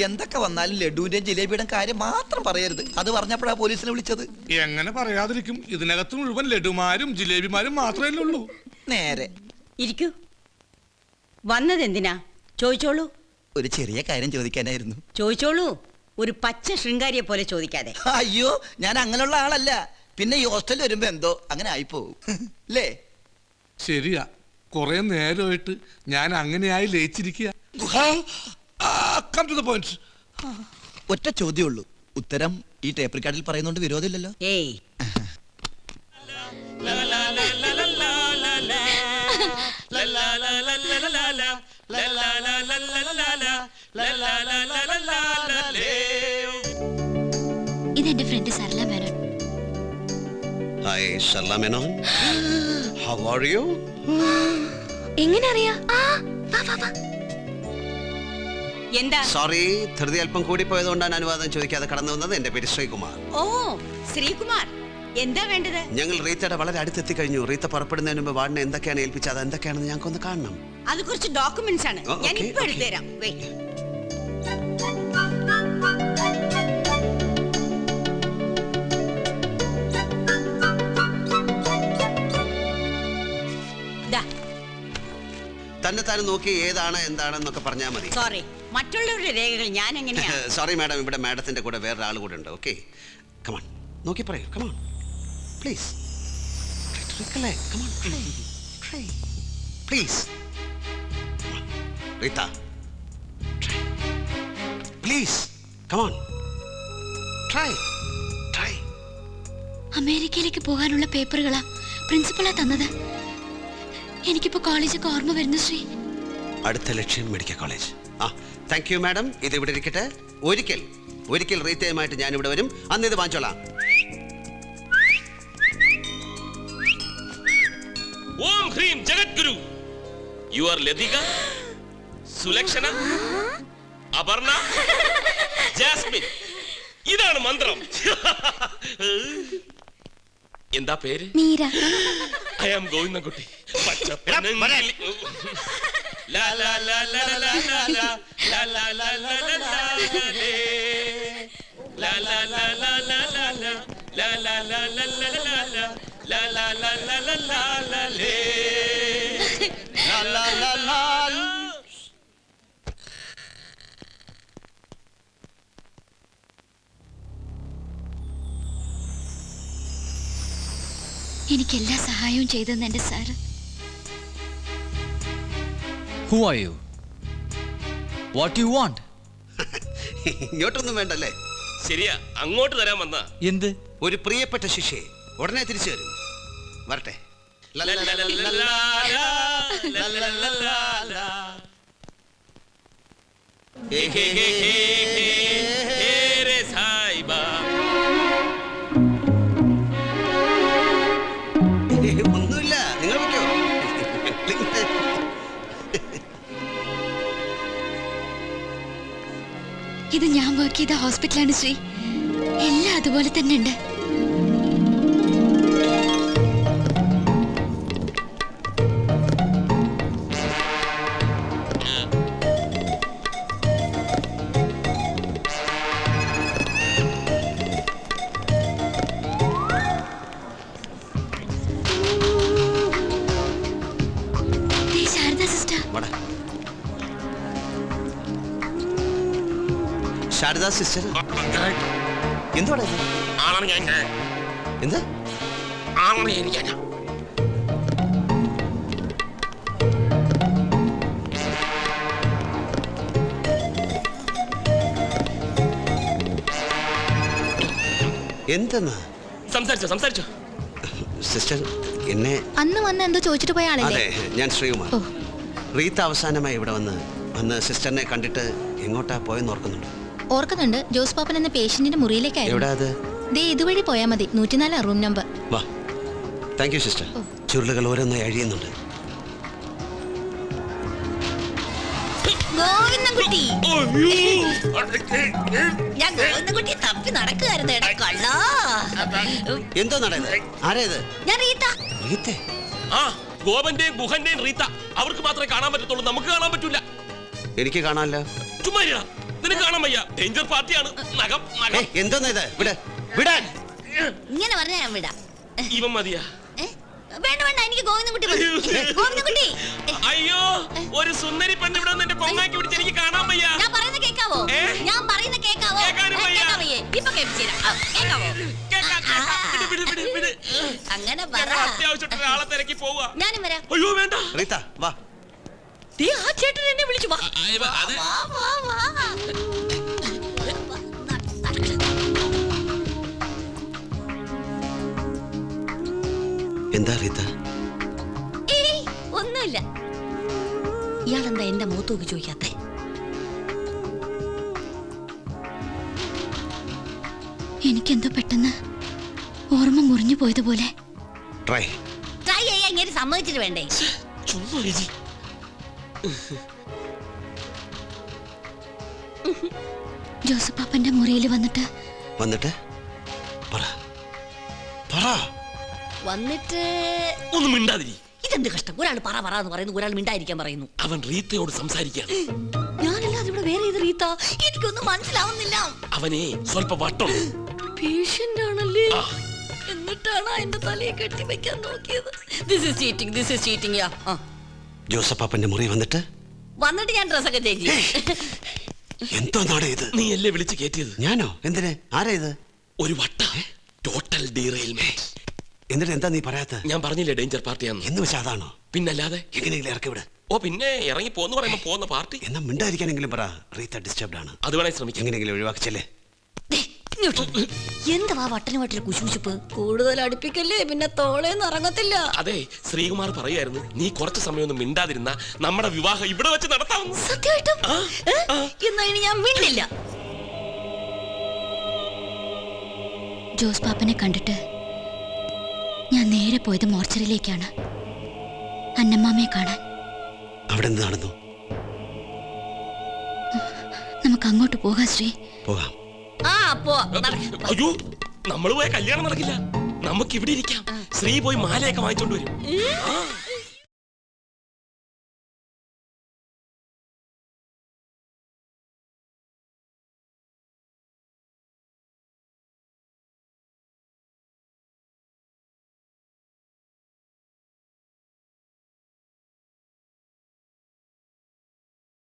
എന്തൊക്കെ വന്നാലും ലഡുവിന്റെയും ജിലേബിയുടെയും കാര്യം മാത്രം പറയരുത്. അത് പറഞ്ഞപ്പോഴാ പോലീസിനെ വിളിച്ചത്. എങ്ങനെ പറയാതിരിക്കും? ഇതിനകത്ത് മുഴുവൻ ലഡുമാരും ജിലേബിമാരും മാത്രമേ ഉള്ളൂ. നേരെ ഇരിക്കൂ. വന്നതെന്തിനാ? ചോദിച്ചോളൂ. ഒരു ചെറിയ കാര്യം ചോദിക്കാനായിരുന്നു. ചോദിച്ചോളൂ. ഒരു പച്ച ശൃംഗാരിയെ പോലെ ചോദിക്കാതെ. അയ്യോ, ഞാൻ അങ്ങനെയുള്ള ആളല്ല. പിന്നെ ഈ ഹോസ്റ്റലിൽ വരുമ്പോ എന്തോ അങ്ങനെ ആയിപ്പോവും അല്ലേ? ശരിയാ, കുറെ നേരമായിട്ട് ഞാൻ അങ്ങനെയായി ലയിച്ചിരിക്കുക. ഒറ്റ ചോദ്യമുള്ളൂ, ഉത്തരം ഈ ടേപ്പ് റെക്കോർഡിൽ പറയുന്നോണ്ട് വിരോധമില്ലല്ലോ. ഏയ്, ഇതെന്റെ friend Sarla Menon. Hi Sarla Menon, how are you? എങ്ങനെ അറിയാ? എന്താ? സോറി, ധൃതി അല്പം കൂടി പോയതുകൊണ്ടാണ് അനുവാദം ചോദിക്കാതെ കടന്നു വന്നത്. എന്റെ പേര് ശ്രീകുമാർ. ഓ, ശ്രീകുമാർ, എന്താ വേണ്ടത്? ഞങ്ങൾ റീത്തയുടെ വളരെ അടുത്തെത്തി കഴിഞ്ഞു. റീത്ത പുറപ്പെടുന്നതിന് മുമ്പ് വാർഡിനെ എന്തൊക്കെയാണ് ഏൽപ്പിച്ചത്, അത് എന്തൊക്കെയാണെന്ന് ഞങ്ങൾക്കൊന്ന് കാണണം. അത് കുറച്ച് ഡോക്യുമെന്റ്സ് ആണ്. ഓ, ഞാൻ ഓക്കേ, ഇപ്പൊ ഓക്കേ. എടുത്തുതരാം. വെയിറ്റ്. തന്നെ താൻ നോക്കി ഏതാണ് എന്താണെന്നൊക്കെ പറഞ്ഞാൽ മതി. സോറി, മറ്റുള്ളവരുടെ രേഖകൾ ഞാൻ എങ്ങനെയാ? സോറി മാഡം, ഇവിടെ മാഡത്തിന്റെ കൂടെ വേറൊരാൾ കൂടെ ഉണ്ട്. ഓക്കെ, കമാൺ, നോക്കി പറയൂ. Come on please, come on please. Rita please, come on try. അമേരിക്കയിലേക്ക് പോകാനുള്ള പേപ്പറുകളാ പ്രിൻസിപ്പളാ തന്നത്. എനിക്കിപ്പോ കോളേജൊക്കെ ഓർമ്മ വരുന്നു ശ്രീ. അടുത്ത ലക്ഷ്യം മെഡിക്കൽ കോളേജ്. ആ, താങ്ക് യു മാഡം. ഇത് ഇവിടെ ഇരിക്കട്ടെ. ഒരിക്കൽ റീത്തയുമായിട്ട് ഞാൻ ഇവിടെ വരും. അന്ന് ഇത് വാങ്ങിച്ചോളാം. ഓം ഹ്രീം ജഗദ്ഗുരു. You are Latika, Sulakshana, Aparna, Jasmine. ഇതാണ് മന്ത്രം. എന്താ പേര്? മീര. I am Govindankutty. എനിക്ക് എല്ലാ സഹായവും ചെയ്തെന്ന് എന്റെ sir. Who are you? What do you want? ഇങ്ങോട്ടൊന്നും വേണ്ടല്ലേ? ശരിയാ, അങ്ങോട്ട് തരാൻ വന്ന എന്ത്? ഒരു പ്രിയപ്പെട്ട ശിഷ്യയെ ഉടനെ തിരിച്ചു വരും. വരട്ടെ. ഒന്നുമില്ല, നിങ്ങൾ വയ്ക്കോ. ഇത് ഞാൻ വർക്ക് ചെയ്ത ഹോസ്പിറ്റലാണ് ശ്രീ. എല്ലാം അതുപോലെ തന്നെ ഉണ്ട്. ശാരദ സിസ്റ്റർ. ശാരദ സിസ്റ്റർ, എന്തുവാടാ ഇത്? എന്ത്? എന്തെന്നാ സംസാരിച്ചോ സിസ്റ്റർ? എന്നെ അന്ന് വന്ന് എന്തോ ചോദിച്ചിട്ട് പോയ ആളല്ലേ? അതെ, ഞാൻ ശ്രീകുമാർ. റീത്ത അവസാനമായി ഇവിടെ വന്ന് സിസ്റ്ററിനെ കണ്ടിട്ട് എങ്ങോട്ടാ പോയെന്ന് ഓർക്കുന്നുണ്ട്? ഓർക്കുന്നുണ്ട്. ജോസ് പാപ്പൻ എന്ന പേഷ്യന്റിന്റെ മുറിയിലേക്കായിരുന്നു. എവിടാ അത്? ദേ ഇതുവഴി പോയാൽ മതി. 104 റൂം നമ്പർ. വാ. Thank you sister. ചുരുളുകൾ ഓരോന്നായി അഴിയുന്നുണ്ട്. ഗോവിന്ദൻകുട്ടി, ഞാൻ ഗോവിന്ദൻകുട്ടി തപ്പി നടക്കുകയായിരുന്നു. എന്തോ നടയത്? ആരേത്? ഞാൻ റീത്ത. റീത്തേ? ആ, ഗോപന്റെയും ഗുഹന്റെയും റീത്ത അവർക്ക് മാത്രമേ കാണാൻ പറ്റത്തുള്ളൂ, നമുക്ക് കാണാൻ പറ്റൂല. എനിക്ക് കാണാമല്ലോ. ചുമ്മാ ഇരിടാ. നിനക്ക് കാണാൻ വയ്യ, ഡേഞ്ചർ പാർട്ടിയാണ്. നഖം നഖം. എന്തോന്നാ ഇത്? വിടാൻ. ഇങ്ങനെ പറഞ്ഞാ ഞാൻ വിടാം. ഇവൻ മതിയാ? ഏ? വേണ്ട വേണ്ട, എനിക്ക് ഗോവിന്ദൻകുട്ടി മതി. ഗോവിന്ദൻകുട്ടി, അയ്യോ, ഒരു സുന്ദരി പെണ്ണ് ഇവിടെ നിന്ന് എന്റെ കൊങ്ങാക്കി പിടിച്ച് എനിക്ക് കാണാൻ വയ്യ. ഞാൻ പറയുന്ന കേക്കാവോ? ഏ? ഞാൻ പറയുന്ന കേക്കാവോ? കേൾക്കാനും വയ്യ. കേൾക്കാൻ വയ്യേ? ഇപ്പൊ കേൾപ്പിച്ചുതരാം. കേക്കാവോ? കേക്കാം, കേക്കാം. വിട്, വിട്, വിട്, വിട്. അങ്ങനെ പറ. ഞങ്ങൾ അത്യാവശ്യമായിട്ട് ഒരാളെ തിരക്കി പോവാ. ഞാനും വരാം. അയ്യോ വേണ്ട. റീത്ത വാ. ദേ, ആ ചേട്ടൻ എന്നെ വിളിച്ചു. വാ. അത് വാ, വാ, വാ. എന്താ റീത്ത? ഏയ്, ഒന്നുമില്ല. ഇയാളെന്താ എന്റെ മുഖത്ത് നോക്കി ചോദിക്കാത്തെ? എനിക്കെന്തോ പെട്ടെന്ന് ഓർമ്മ മുറിഞ്ഞു പോയതുപോലെ. ട്രൈ. ട്രൈ ചെയ്യാൻ ഇങ്ങനെ സമ്മതിച്ചിട്ട് വേണ്ടേ? ചുമ്മാ ചേച്ചി. ജോസപ്പാപ്പന്റെ മുറിയിൽ വന്നിട്ട് വന്നിട്ട് പറ. വന്നിട്ട് ഒന്നും മിണ്ടാതിരി. ഇതെന്ത് കഷ്ടം? ഒരാൾ പറ പറ എന്ന് പറയുന്നു, ഒരാൾ മിണ്ടായിരിക്കാൻ പറയുന്നു. അവൻ റീത്തയോട് സംസാരിക്കാണ്. ഞാനല്ലാതെ ഇവിടെ വേറെ ഏത് റീത്ത? എനിക്കൊന്നും മനസ്സിലാവുന്നില്ല. അവനെ സ്വല്പ വട്ടം. പേഷ്യന്റ് ആണല്ലേ? ആ. എന്നിട്ടാണ് എന്റെ തലയെ കെട്ടി വെക്കാൻ നോക്കിയത്. This is cheating, this is cheating. Yeah. ജോസപ്പാപ്പന്റെ മുറി വന്നിട്ട് ഞാൻ ഡ്രസ്സൊക്കെ ചേച്ചി. എന്തോന്നാണ് ഇത്? നീ അല്ലേ വിളിച്ച് കയറ്റിയത്? ഞാനോ? എന്തിന്? ആരാ ഇത്? ഒരു വട്ട ടോട്ടൽ ഡീറെയിൽമെന്റ്. എന്നിട്ട് എന്താ നീ പറയാത്ത? ഞാൻ പറഞ്ഞില്ലേ ഡേഞ്ചർ പാർട്ടിയാന്ന്. എന്ന് വെച്ചാ അതാണോ? പിന്നല്ലാതെ. എങ്ങനെയെങ്കിലും ഇറക്കി വിട്. ഓ പിന്നെ ഇറങ്ങി പോന്ന് പറയുമ്പോ പോന്ന പാർട്ടി. എന്നാ മിണ്ടായിരിക്കാനെങ്കിലും പറ. റീത്ത ഡിസ്റ്റർബ്ഡ് ആണ്. അത് വേണേ ശ്രമിക്കാം. എങ്ങനെയെങ്കിലും ഒഴിവാക്കിച്ചല്ലേ. എന്താ വട്ടനുമായിട്ടൊരു കുശുകുശുപ്പ്? കൂടുതൽ അടുപ്പിക്കല്ലേ, പിന്നെ തോളേന്ന് ഇറങ്ങത്തില്ല. അതെ, ശ്രീകുമാർ പറയായിരുന്നു നീ കുറച്ച് സമയം ഒന്നും മിണ്ടാതിരുന്ന നമ്മുടെ വിവാഹം ഇവിടെ വെച്ച് നടത്താമെന്ന്. സത്യമായിട്ടും? എന്നാ ഇനി ഞാൻ മിണ്ടില്ല. ജോസ് പാപ്പനെ കണ്ടിട്ട് ഞാൻ നേരെ പോയത് മോർച്ചറിയിലേക്കാണ്, അന്നമ്മാമയെ കാണാൻ. അവിടെ എന്ത് നടന്നു? നമുക്ക് അങ്ങോട്ട് പോകാം ശ്രീ. പോകാം. അയ്യോ, നമ്മൾ പോയ കല്യാണം നടക്കില്ല. നമുക്ക് ഇവിടെ ഇരിക്കാം. ശ്രീ പോയി മാലയൊക്കെ വാങ്ങിച്ചോണ്ട് വരും.